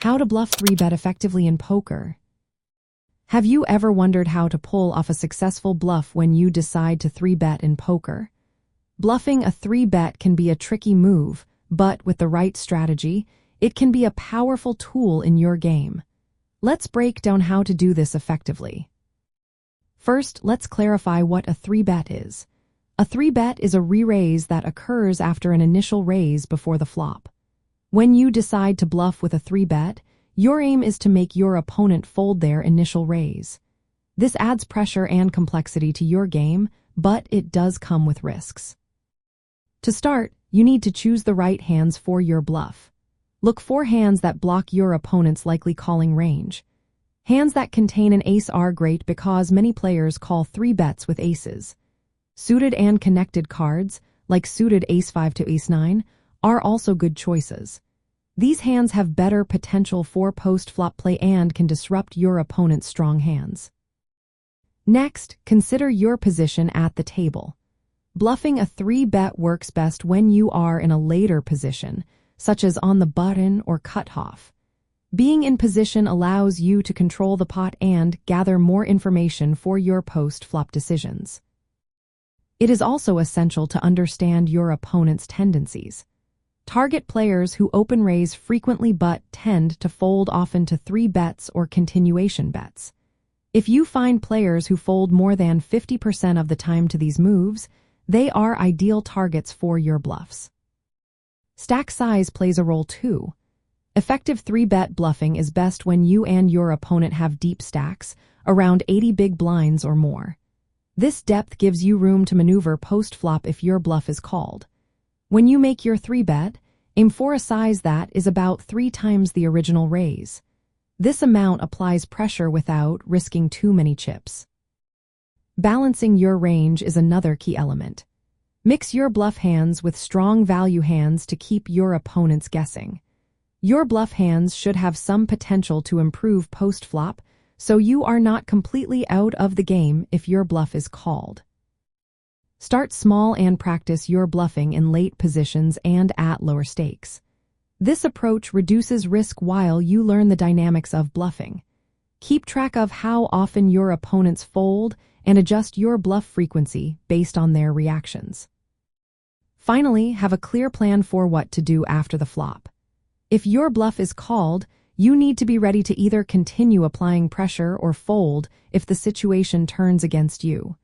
How to bluff 3-bet effectively in poker. Have you ever wondered how to pull off a successful bluff when you decide to 3-bet in poker? Bluffing a 3-bet can be a tricky move, but with the right strategy, it can be a powerful tool in your game. Let's break down how to do this effectively. First, let's clarify what a 3-bet is. A 3-bet is a re-raise that occurs after an initial raise before the flop. When you decide to bluff with a 3-bet, your aim is to make your opponent fold their initial raise. This adds pressure and complexity to your game, but it does come with risks. To start, you need to choose the right hands for your bluff. Look for hands that block your opponent's likely calling range. Hands that contain an ace are great because many players call 3-bets with aces. Suited and connected cards, like suited ace-5 to ace-9, are also good choices. These hands have better potential for post-flop play and can disrupt your opponent's strong hands. Next, consider your position at the table. Bluffing a 3-bet works best when you are in a later position, such as on the button or cutoff. Being in position allows you to control the pot and gather more information for your post-flop decisions. It is also essential to understand your opponent's tendencies. Target players who open raise frequently but tend to fold often to 3-bets or continuation bets. If you find players who fold more than 50% of the time to these moves, they are ideal targets for your bluffs. Stack size plays a role too. Effective 3-bet bluffing is best when you and your opponent have deep stacks, around 80 big blinds or more. This depth gives you room to maneuver post-flop if your bluff is called. When you make your 3-bet, aim for a size that is about 3 times the original raise. This amount applies pressure without risking too many chips. Balancing your range is another key element. Mix your bluff hands with strong value hands to keep your opponents guessing. Your bluff hands should have some potential to improve post-flop, so you are not completely out of the game if your bluff is called. Start small and practice your bluffing in late positions and at lower stakes. This approach reduces risk while you learn the dynamics of bluffing. Keep track of how often your opponents fold and adjust your bluff frequency based on their reactions. Finally, have a clear plan for what to do after the flop. If your bluff is called, you need to be ready to either continue applying pressure or fold if the situation turns against you.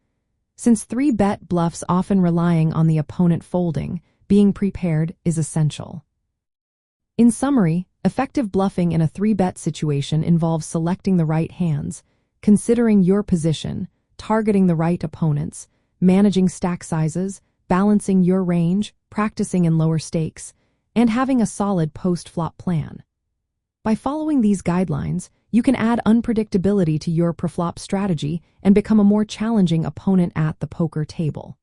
Since 3-bet bluffs often relying on the opponent folding, being prepared is essential. In summary, effective bluffing in a 3-bet situation involves selecting the right hands, considering your position, targeting the right opponents, managing stack sizes, balancing your range, practicing in lower stakes, and having a solid post-flop plan. By following these guidelines, you can add unpredictability to your pre-flop strategy and become a more challenging opponent at the poker table.